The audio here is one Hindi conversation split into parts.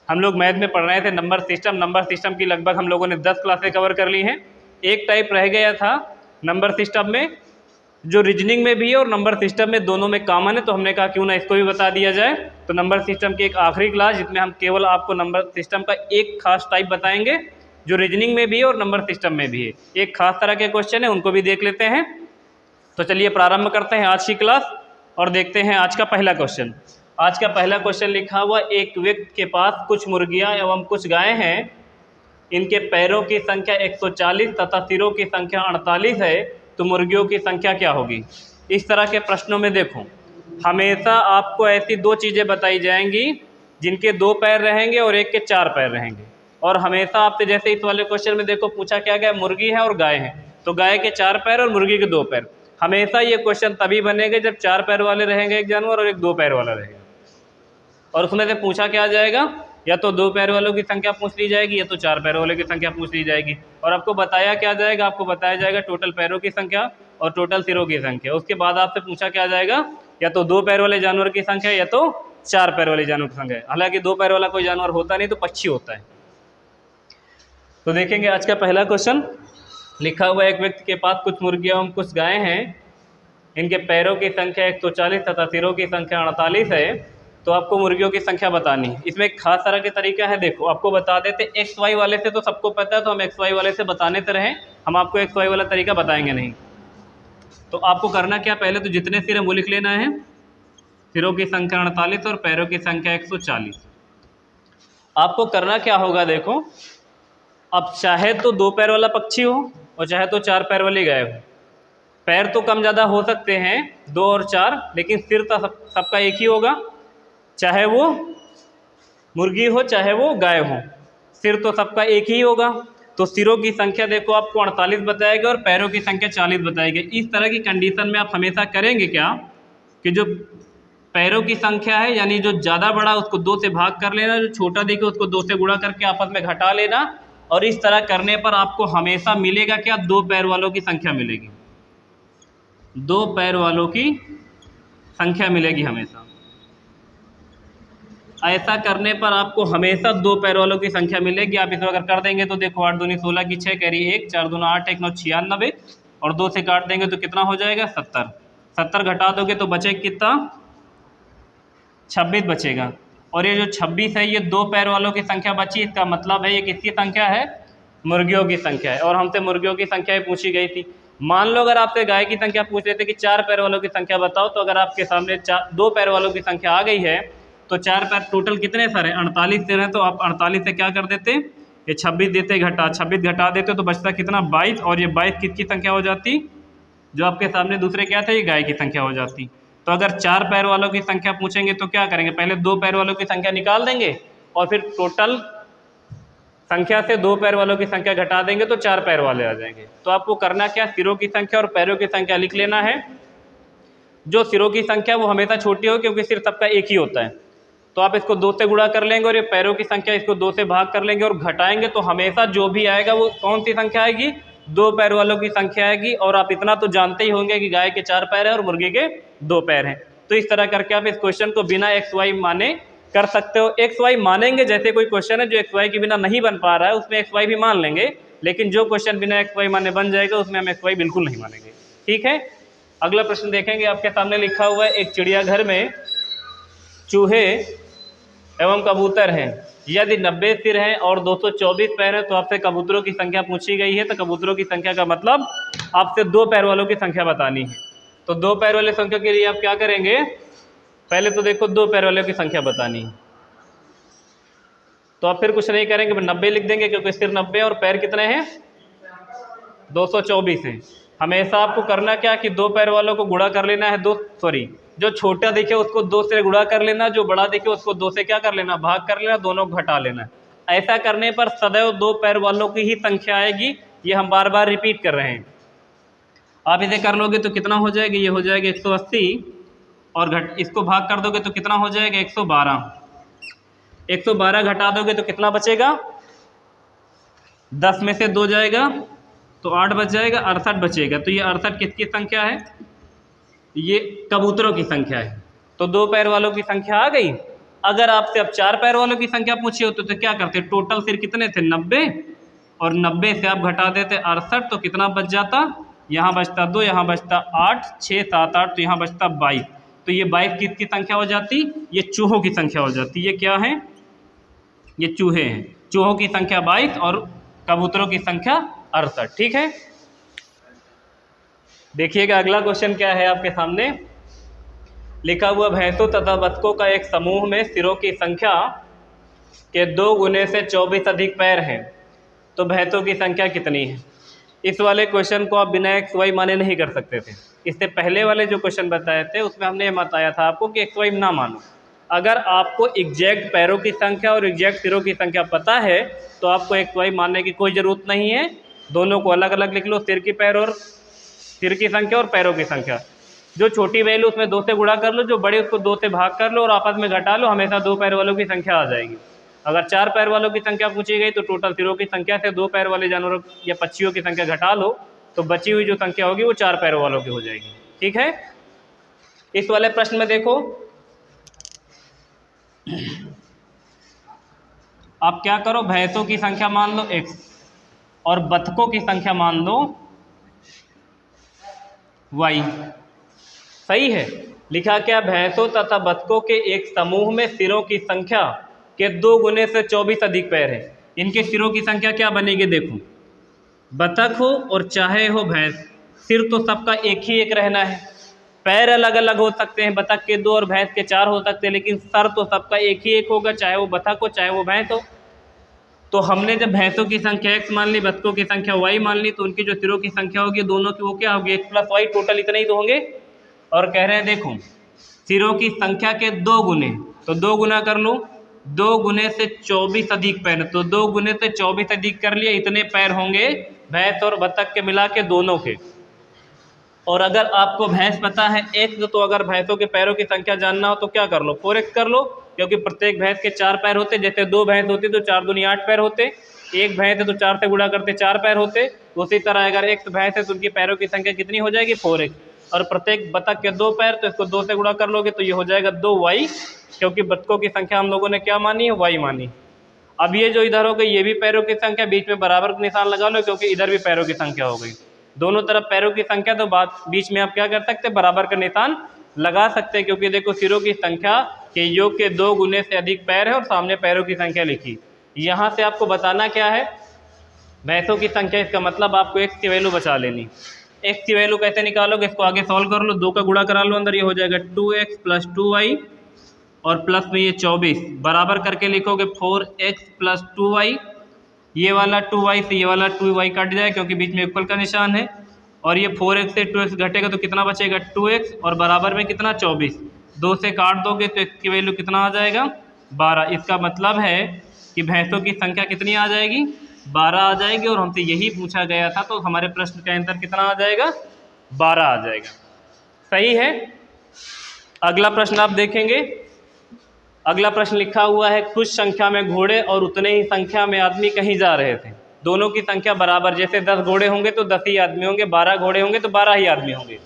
हम लोग मैथ में पढ़ रहे थे नंबर सिस्टम की लगभग हम लोगों ने 10 क्लासें कवर कर ली हैं। एक टाइप रह गया था नंबर सिस्टम में जो रीजनिंग में भी है और नंबर सिस्टम में दोनों में कॉमन है, तो हमने कहा क्यों ना इसको भी बता दिया जाए। तो नंबर सिस्टम की एक आखिरी क्लास जिसमें हम केवल आपको नंबर सिस्टम का एक खास टाइप बताएंगे जो रीजनिंग में भी है और नंबर सिस्टम में भी है। एक खास तरह के क्वेश्चन है, उनको भी देख लेते हैं। तो चलिए प्रारंभ करते हैं आज की क्लास और देखते हैं आज का पहला क्वेश्चन। आज का पहला क्वेश्चन लिखा हुआ, एक व्यक्ति के पास कुछ मुर्गियां एवं कुछ गायें हैं, इनके पैरों की संख्या 140 तथा सिरों की संख्या 48 है, तो मुर्गियों की संख्या क्या होगी। इस तरह के प्रश्नों में देखो हमेशा आपको ऐसी दो चीज़ें बताई जाएंगी जिनके 2 पैर रहेंगे और एक के 4 पैर रहेंगे। और हमेशा आपसे जैसे इस वाले क्वेश्चन में देखो पूछा क्या गया, मुर्गी है और गाय है, तो गाय के 4 पैर और मुर्गी के 2 पैर। हमेशा ये क्वेश्चन तभी बनेंगे जब 4 पैर वाले रहेंगे एक जानवर और एक 2 पैर वाला रहेगा। और उसमें से पूछा क्या जाएगा, या तो 2 पैर वालों की संख्या पूछ ली जाएगी या तो 4 पैर वालों की संख्या पूछ ली जाएगी। और आपको बताया क्या जाएगा, आपको बताया जाएगा टोटल पैरों की संख्या और टोटल सिरों की संख्या। उसके बाद आपसे पूछा क्या जाएगा, या तो 2 पैर वाले जानवर की संख्या या तो 4 पैर वाले जानवर की संख्या। हालांकि 2 पैर वाला कोई जानवर होता नहीं, तो पक्षी होता है। तो देखेंगे आज का पहला क्वेश्चन लिखा हुआ, एक व्यक्ति के पास कुछ मुर्गियां एवं कुछ गायें हैं, इनके पैरों की संख्या 140 तथा सिरों की संख्या 48 है, तो आपको मुर्गियों की संख्या बतानी है। इसमें एक खास तरह के तरीका है, देखो आपको बता देते एक्स वाई वाले से तो सबको पता है, तो हम एक्स वाई वाले से बताने से रहें, हम आपको एक्स वाई वाला तरीका बताएंगे नहीं। तो आपको करना क्या, पहले तो जितने सिर हैं वो लिख लेना है। सिरों की संख्या 48 और पैरों की संख्या 140। आपको करना क्या होगा, देखो अब चाहे तो 2 पैर वाला पक्षी हो और चाहे तो 4 पैर वाली गाय हो, पैर तो कम ज़्यादा हो सकते हैं 2 और 4, लेकिन सिर तो सबका एक ही होगा, चाहे वो मुर्गी हो चाहे वो गाय हो, सिर तो सबका एक ही होगा। तो सिरों की संख्या देखो आपको 48 बताएगा और पैरों की संख्या 40 बताएगी। इस तरह की कंडीशन में आप हमेशा करेंगे क्या कि जो पैरों की संख्या है यानी जो ज़्यादा बड़ा उसको 2 से भाग कर लेना, जो छोटा दिखे उसको 2 से गुणा करके आपस में घटा लेना। और इस तरह करने पर आपको हमेशा मिलेगा क्या, 2 पैर वालों की संख्या मिलेगी, 2 पैर वालों की संख्या मिलेगी हमेशा। ऐसा करने पर आपको हमेशा 2 पैर वालों की संख्या मिलेगी। आप इसको अगर कर देंगे तो देखो 8 दूनी 16 की 6 कैरी 1, 4 दूना 8, 1 9 96 और 2 से काट देंगे तो कितना हो जाएगा 70। 70 घटा दोगे तो बचेगा कितना, 26 बचेगा। और ये जो 26 है ये 2 पैर वालों की संख्या बची, इसका मतलब है ये किसकी संख्या है, मुर्गियों की संख्या है। और हमसे मुर्गियों की संख्या पूछी गई थी। मान लो अगर आपसे गाय की संख्या पूछ रहे थे कि 4 पैर वालों की संख्या बताओ, तो अगर आपके सामने 2 पैर वालों की संख्या आ गई है तो 4 पैर टोटल कितने सर है, 48 सर है, तो आप 48 से क्या कर देते, ये 26 देते, 26 घटा देते तो बचता कितना 22। और ये 22 किसकी संख्या हो जाती, जो आपके सामने दूसरे क्या थे, ये गाय की संख्या हो जाती। तो अगर 4 पैर वालों की संख्या पूछेंगे तो क्या करेंगे, पहले 2 पैर वालों की संख्या निकाल देंगे और फिर टोटल संख्या से 2 पैर वालों की संख्या घटा देंगे तो 4 पैर वाले आ जाएंगे। तो आपको करना क्या, सिरों की संख्या और पैरों की संख्या लिख लेना है। जो सिरों की संख्या वो हमेशा छोटी हो क्योंकि सिर सबका एक ही होता है, तो आप इसको 2 से गुणा कर लेंगे और ये पैरों की संख्या इसको 2 से भाग कर लेंगे और घटाएंगे तो हमेशा जो भी आएगा वो कौन सी संख्या आएगी, 2 पैर वालों की संख्या आएगी। और आप इतना तो जानते ही होंगे कि गाय के 4 पैर है और मुर्गी के 2 पैर हैं। तो इस तरह करके आप इस क्वेश्चन को बिना एक्स वाई माने कर सकते हो। एक्स वाई मानेंगे, जैसे कोई क्वेश्चन है जो एक्स वाई के बिना नहीं बन पा रहा है उसमें एक्स वाई भी मान लेंगे, लेकिन जो क्वेश्चन बिना एक्स वाई माने बन जाएगा उसमें हम एक्स वाई बिल्कुल नहीं मानेंगे। ठीक है, अगला प्रश्न देखेंगे। आपके सामने लिखा हुआ है, एक चिड़ियाघर में चूहे एवं कबूतर हैं, यदि 90 सिर हैं और 224 पैर हैं, तो आपसे कबूतरों की संख्या पूछी गई है। तो कबूतरों की संख्या का मतलब आपसे 2 पैर वालों की संख्या बतानी है। तो 2 पैर वाले संख्या के लिए आप क्या करेंगे, पहले तो देखो 2 पैर वालों की संख्या बतानी है, तो आप फिर कुछ नहीं करेंगे, 90 लिख देंगे क्योंकि सिर 90 और पैर कितने हैं 224 हैं। हमेशा आपको करना क्या कि 2 पैर वालों को गुणा कर लेना है, जो छोटा दिखे उसको 2 से गुणा कर लेना, जो बड़ा दिखे उसको 2 से क्या कर लेना, भाग कर लेना, दोनों को घटा लेना। ऐसा करने पर सदैव 2 पैर वालों की ही संख्या आएगी। ये हम बार बार रिपीट कर रहे हैं। आप इसे कर लोगे तो कितना हो जाएगा, ये हो जाएगा 180 और इसको भाग कर दोगे तो कितना हो जाएगा 112। 112 घटा दोगे तो कितना बचेगा, 10 में से 2 जाएगा तो 8 बच जाएगा, 68 बचेगा। तो ये 68 किसकी संख्या है, ये कबूतरों की संख्या है। तो 2 पैर वालों की संख्या आ गई। अगर आपसे अब 4 पैर वालों की संख्या पूछी होती तो क्या करते, टोटल सिर कितने थे 90, और 90 से आप घटा देते 68, तो कितना बच जाता, यहाँ बचता 2, यहाँ बचता 8, 6, 7, 8, तो यहाँ बचता 22। तो ये 22 किसकी संख्या हो जाती, ये चूहों की संख्या हो जाती। ये क्या है, ये चूहे हैं, चूहों की संख्या 22 और कबूतरों की संख्या 68। ठीक है, देखिएगा अगला क्वेश्चन क्या है आपके सामने लिखा हुआ, भैंसों तथा बतखों का एक समूह में सिरों की संख्या के 2 गुने से 24 अधिक पैर हैं, तो भैंसों की संख्या कितनी है। इस वाले क्वेश्चन को आप बिना एक्स वाई माने नहीं कर सकते थे। इससे पहले वाले जो क्वेश्चन बताए थे उसमें हमने ये बताया था आपको कि एक्स वाई ना मानो। अगर आपको एग्जैक्ट पैरों की संख्या और एग्जैक्ट सिरों की संख्या पता है तो आपको एक्स वाई मानने की कोई ज़रूरत नहीं है। दोनों को अलग अलग लिख लो, सिर की पैर और सिर की संख्या और पैरों की संख्या। जो छोटी वैल्यू उसमें 2 से गुणा कर लो, जो बड़ी उसको 2 से भाग कर लो और आपस में घटा लो, हमेशा 2 पैर वालों की संख्या आ जाएगी। अगर 4 पैर वालों की संख्या पूछी गई तो टोटल सिरों की संख्या से 2 पैर वाले जानवरों या पक्षियों की संख्या घटा लो, तो बची हुई जो संख्या होगी वो 4 पैर वालों की हो जाएगी। ठीक है, इस वाले प्रश्न में देखो आप क्या करो, भैंसों की संख्या मान लो x और बतखों की संख्या मान लो y। सही है, लिखा क्या, भैंसों तथा बतखों के एक समूह में सिरों की संख्या के 2 गुने से 24 अधिक पैर है। इनके सिरों की संख्या क्या बनेगी, देखो बतख हो और चाहे हो भैंस, सिर तो सबका एक ही एक रहना है। पैर अलग अलग हो सकते हैं, बतख के 2 और भैंस के 4 हो सकते हैं, लेकिन सर तो सबका एक ही एक होगा, चाहे वो बतख हो चाहे वो भैंस हो। तो हमने जब भैंसों की संख्या x मान ली, बतखों की संख्या y मान ली, तो उनकी जो सिरों की संख्या होगी दोनों की वो क्या होगी, x प्लस y, टोटल इतने ही तो होंगे। और कह रहे हैं देखो सिरों की संख्या के 2 गुने, तो 2 गुना कर लो, 2 गुने से 24 अधिक पैर, तो 2 गुने से 24 अधिक कर लिया, इतने पैर होंगे भैंस और बतख के मिला के दोनों के। और अगर आपको भैंस पता है x, तो अगर भैंसों के पैरों की संख्या जानना हो तो क्या कर लो, 4x कर लो, क्योंकि प्रत्येक भैंस के 4 पैर होते। जैसे 2 भैंस होती तो 4 दूनी 8 पैर होते, 1 भैंस है तो 4 से गुणा करते 4 पैर होते। उसी तरह अगर x भैंस है तो उनकी पैरों की संख्या कितनी हो जाएगी, 4x। और प्रत्येक बतख के 2 पैर, तो इसको 2 से गुणा कर लोगे तो ये हो जाएगा 2y, क्योंकि बतखों की संख्या हम लोगों ने क्या मानी है, y मानी। अब ये जो इधर हो गई ये भी पैरों की संख्या, बीच में बराबर का निशान लगा लो, क्योंकि इधर भी पैरों की संख्या हो गई। दोनों तरफ पैरों की संख्या, तो बीच में आप क्या कर सकते हैं, बराबर का निशान लगा सकते हैं, क्योंकि देखो सिरों की संख्या के योग के 2 गुने से अधिक पैर है और सामने पैरों की संख्या लिखी। यहाँ से आपको बताना क्या है, भैंसों की संख्या, इसका मतलब आपको x की वैल्यू बचा लेनी। x की वैल्यू कैसे निकालोगे, इसको आगे सॉल्व कर लो, 2 का गुणा करा लो अंदर, ये हो जाएगा 2x प्लस 2y और प्लस में ये 24 बराबर करके लिखोगे 4x प्लस 2y। ये वाला 2y से ये वाला 2y कट जाए क्योंकि बीच में इक्वल का निशान है, और ये 4x से 2x घटेगा तो कितना बचेगा, 2x, और बराबर में कितना 24, 2 से काट दोगे तो x की वैल्यू कितना आ जाएगा, 12। इसका मतलब है कि भैंसों की संख्या कितनी आ जाएगी, 12 आ जाएगी। और हमसे यही पूछा गया था, तो हमारे प्रश्न का आंसर कितना आ जाएगा, 12 आ जाएगा। सही है, अगला प्रश्न आप देखेंगे। अगला प्रश्न लिखा हुआ है, कुछ संख्या में घोड़े और उतने ही संख्या में आदमी कहीं जा रहे थे। दोनों की संख्या बराबर, जैसे 10 घोड़े होंगे तो 10 ही आदमी होंगे, 12 घोड़े होंगे तो 12 ही आदमी होंगे।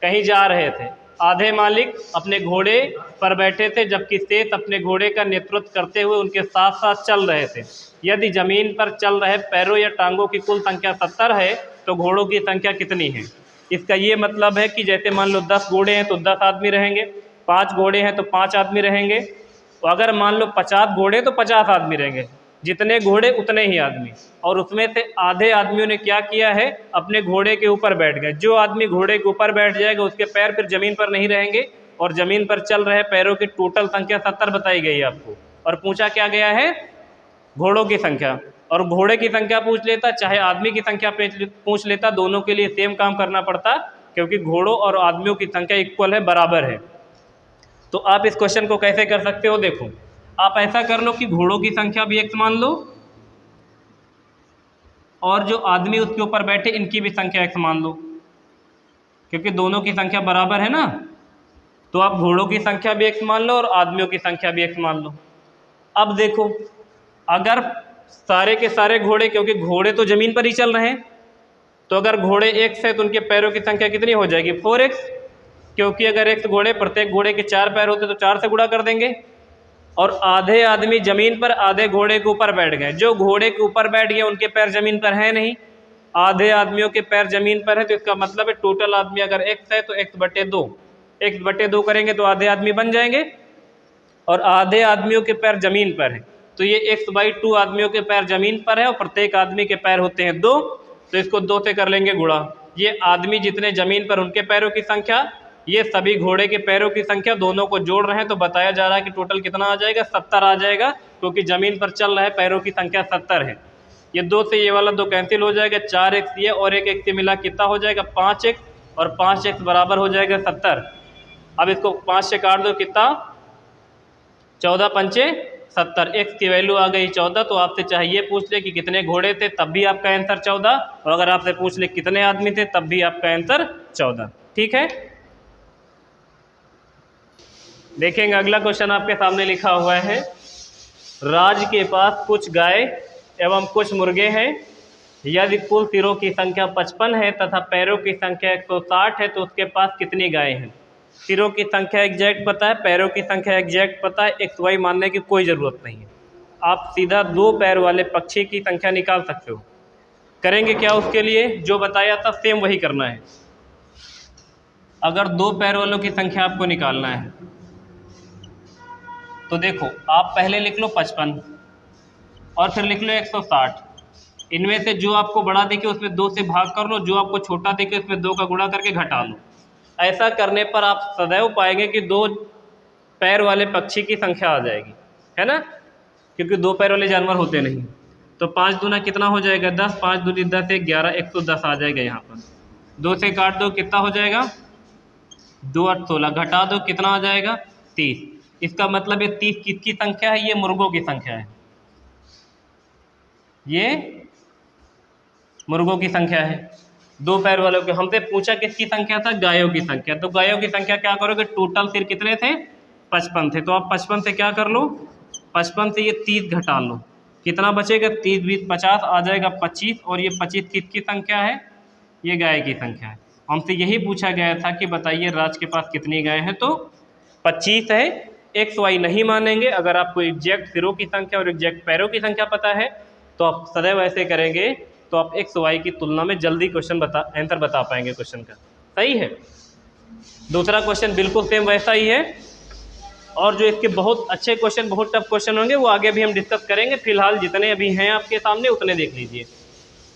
कहीं जा रहे थे, आधे मालिक अपने घोड़े पर बैठे थे जबकि शेष अपने घोड़े का नेतृत्व करते हुए उनके साथ साथ चल रहे थे। यदि जमीन पर चल रहे पैरों या टांगों की कुल संख्या 70 है तो घोड़ों की संख्या कितनी है। इसका ये मतलब है कि जैसे मान लो 10 घोड़े हैं तो 10 आदमी रहेंगे, 5 घोड़े हैं तो 5 आदमी रहेंगे, तो अगर मान लो 50 घोड़े तो 50 आदमी रहेंगे, जितने घोड़े उतने ही आदमी। और उसमें से आधे आदमियों ने क्या किया है, अपने घोड़े के ऊपर बैठ गए। जो आदमी घोड़े के ऊपर बैठ जाएगा उसके पैर फिर ज़मीन पर नहीं रहेंगे, और ज़मीन पर चल रहे पैरों की टोटल संख्या 70 बताई गई है आपको। और पूछा क्या गया है, घोड़ों की संख्या। और घोड़े की संख्या पूछ लेता चाहे आदमी की संख्या पूछ लेता, दोनों के लिए सेम काम करना पड़ता, क्योंकि घोड़ों और आदमियों की संख्या इक्वल है, बराबर है। तो आप इस क्वेश्चन को कैसे कर सकते हो, देखो आप ऐसा कर लो कि घोड़ों की संख्या भी x मान लो, और जो आदमी उसके ऊपर बैठे इनकी भी संख्या x मान लो, क्योंकि दोनों की संख्या बराबर है ना। तो आप घोड़ों की संख्या भी x मान लो और आदमियों की संख्या भी x मान लो। अब देखो, अगर सारे के सारे घोड़े, क्योंकि घोड़े तो ज़मीन पर ही चल रहे हैं, तो अगर घोड़े x है तो उनके पैरों की संख्या कितनी हो जाएगी, 4x, क्योंकि अगर x घोड़े, प्रत्येक घोड़े के 4 पैर होते तो 4 से गुणा कर देंगे, और आधे आदमी ज़मीन पर, आधे घोड़े के ऊपर बैठ गए। जो घोड़े के ऊपर बैठ गए उनके पैर ज़मीन पर है नहीं, आधे आदमियों के पैर ज़मीन पर है, तो इसका मतलब है टोटल आदमी अगर x है तो x/2, x/2 करेंगे तो आधे आदमी बन जाएंगे, और आधे आदमियों के पैर ज़मीन पर है, तो ये x/2 आदमियों के पैर ज़मीन पर है और प्रत्येक आदमी के पैर होते हैं 2, तो इसको 2 से कर लेंगे गुणा। ये आदमी जितने ज़मीन पर उनके पैरों की संख्या, ये सभी घोड़े के पैरों की संख्या, दोनों को जोड़ रहे हैं तो बताया जा रहा है कि टोटल कितना आ जाएगा, 70 आ जाएगा, क्योंकि ज़मीन पर चल रहा है, पैरों की संख्या 70 है। ये 2 से ये वाला 2 कैंसिल हो जाएगा, 4x ये और 1 से मिला कितना हो जाएगा 5x, और 5x बराबर हो जाएगा 70। अब इसको 5 से काट दो, कितना 14 पंचे 70, x की वैल्यू आ गई 14। तो आपसे चाहिए पूछ ले कि कितने घोड़े थे, तब भी आपका आंसर 14, और अगर आपसे पूछ ले कितने आदमी थे तब भी आपका आंसर 14। ठीक है, देखेंगे अगला क्वेश्चन आपके सामने लिखा हुआ है, राज के पास कुछ गाय एवं कुछ मुर्गे हैं, यदि कुल सिरों की संख्या 55 है तथा पैरों की संख्या 160 है तो उसके पास कितनी गायें हैं। सिरों की संख्या एग्जैक्ट पता है, पैरों की संख्या एग्जैक्ट पता है, एक्स वाई मानने की कोई ज़रूरत नहीं है, आप सीधा 2 पैर वाले पक्षी की संख्या निकाल सकते हो। करेंगे क्या उसके लिए, जो बताया था सेम वही करना है। अगर 2 पैर वालों की संख्या आपको निकालना है तो देखो, आप पहले लिख लो 55 और फिर लिख लो 160, इनमें से जो आपको बड़ा दिखे उसमें 2 से भाग कर लो, जो आपको छोटा दिखे उसमें 2 का गुणा करके घटा लो। ऐसा करने पर आप सदैव पाएंगे कि 2 पैर वाले पक्षी की संख्या आ जाएगी, है ना, क्योंकि 2 पैर वाले जानवर होते नहीं। तो 5 दूना कितना हो जाएगा 10, 5 दूनी 10, 1 11, 110 आ जाएगा यहाँ पर। 2 से काट दो, कितना हो जाएगा 2 8 16, घटा दो कितना आ जाएगा 30। इसका मतलब ये 30 किसकी संख्या है, ये मुर्गों की संख्या है, ये मुर्गों की संख्या है। 2 पैर वालों के, हमसे पूछा किसकी संख्या था, गायों की संख्या, तो गायों की संख्या क्या करोगे, टोटल सिर कितने थे 55 थे, तो आप 55 से क्या कर लो, 55 से ये 30 घटा लो, कितना बचेगा 30 20 50 आ जाएगा 25, और ये 25 किसकी संख्या है, ये गाय की संख्या है। हमसे यही पूछा गया था कि बताइए राज के पास कितनी गाय हैं, तो 25 है। एक्स वाई नहीं मानेंगे, अगर आपको एग्जैक्ट सिरों की संख्या और एग्जैक्ट पैरों की संख्या पता है तो आप सदैव ऐसे करेंगे, तो आप एक्स वाई की तुलना में जल्दी क्वेश्चन आंसर बता पाएंगे क्वेश्चन का। सही है। दूसरा क्वेश्चन बिल्कुल सेम वैसा ही है, और जो इसके बहुत अच्छे क्वेश्चन, बहुत टफ क्वेश्चन होंगे वो आगे भी हम डिस्कस करेंगे। फिलहाल जितने अभी हैं आपके सामने उतने देख लीजिए।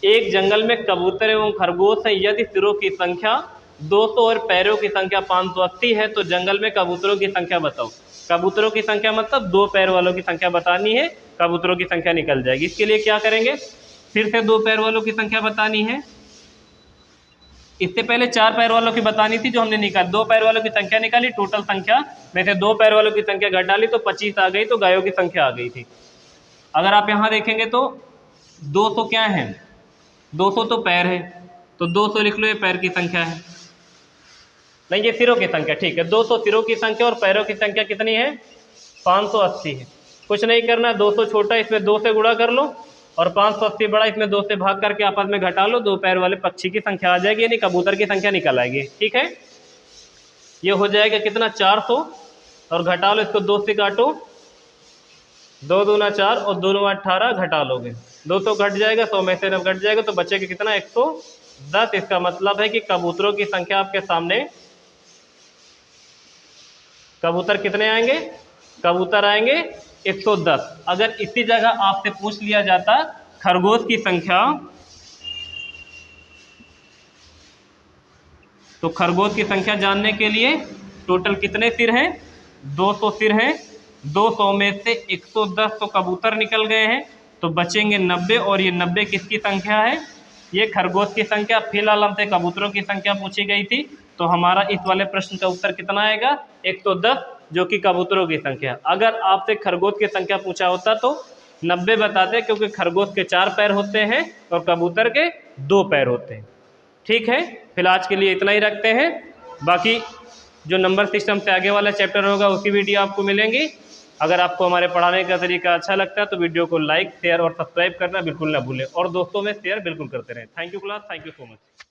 एक जंगल में कबूतर एवं खरगोश हैं, यदि सिरों की संख्या 200 और पैरों की संख्या 580 है तो जंगल में कबूतरों की संख्या बताओ। कबूतरों की संख्या मतलब 2 पैर वालों की संख्या बतानी है, कबूतरों की संख्या निकल जाएगी। इसके लिए क्या करेंगे, फिर से 2 पैर वालों की संख्या बतानी है। इससे पहले 4 पैर वालों की बतानी थी जो हमने निकाली, 2 पैर वालों की संख्या निकाली, टोटल संख्या में से 2 पैर वालों की संख्या घटा ली तो 25 आ गई, तो गायों की संख्या आ गई थी। अगर आप यहाँ देखेंगे तो 200 क्या है, 200 तो पैर है, तो 200 लिख लो, ये पैर की संख्या है, नहीं ये सिरों की संख्या, ठीक है। 200 सिरों की संख्या और पैरों की संख्या कितनी है 580 है। कुछ नहीं करना, 200 छोटा इसमें 2 से गुणा कर लो, और 580 बड़ा इसमें 2 से भाग करके आपस में घटा लो, 2 पैर वाले पक्षी की संख्या आ जाएगी, यानी कबूतर की संख्या निकल आएगी। ठीक है, ये हो जाएगा कितना 400, और घटा लो इसको 2 से काटो, 2 दूना 4 और 2 9 18, घटा लोगे 200 घट जाएगा, 100 में से 9 घट जाएगा तो बचेगा कितना 110। इसका मतलब है कि कबूतरों की संख्या आपके सामने, कबूतर कितने आएंगे, कबूतर आएंगे 110। अगर इसी जगह आपसे पूछ लिया जाता खरगोश की संख्या, तो खरगोश की संख्या जानने के लिए टोटल कितने सिर हैं 200 सिर हैं, 200 में से 110 तो कबूतर निकल गए हैं, तो बचेंगे 90, और ये 90 किसकी संख्या है, ये खरगोश की संख्या। फिलहाल हमसे कबूतरों की संख्या पूछी गई थी, तो हमारा इस वाले प्रश्न का उत्तर कितना आएगा 110, जो कि कबूतरों की संख्या। अगर आपसे खरगोश की संख्या पूछा होता तो 90 बताते, क्योंकि खरगोश के 4 पैर होते हैं और कबूतर के 2 पैर होते हैं। ठीक है, फिलहाल आज के लिए इतना ही रखते हैं, बाकी जो नंबर सिस्टम से आगे वाला चैप्टर होगा उसकी वीडियो आपको मिलेंगी। अगर आपको हमारे पढ़ाने का तरीका अच्छा लगता है तो वीडियो को लाइक, शेयर और सब्सक्राइब करना बिल्कुल ना भूलें, और दोस्तों में शेयर बिल्कुल करते रहें। Thank you class, thank you so much.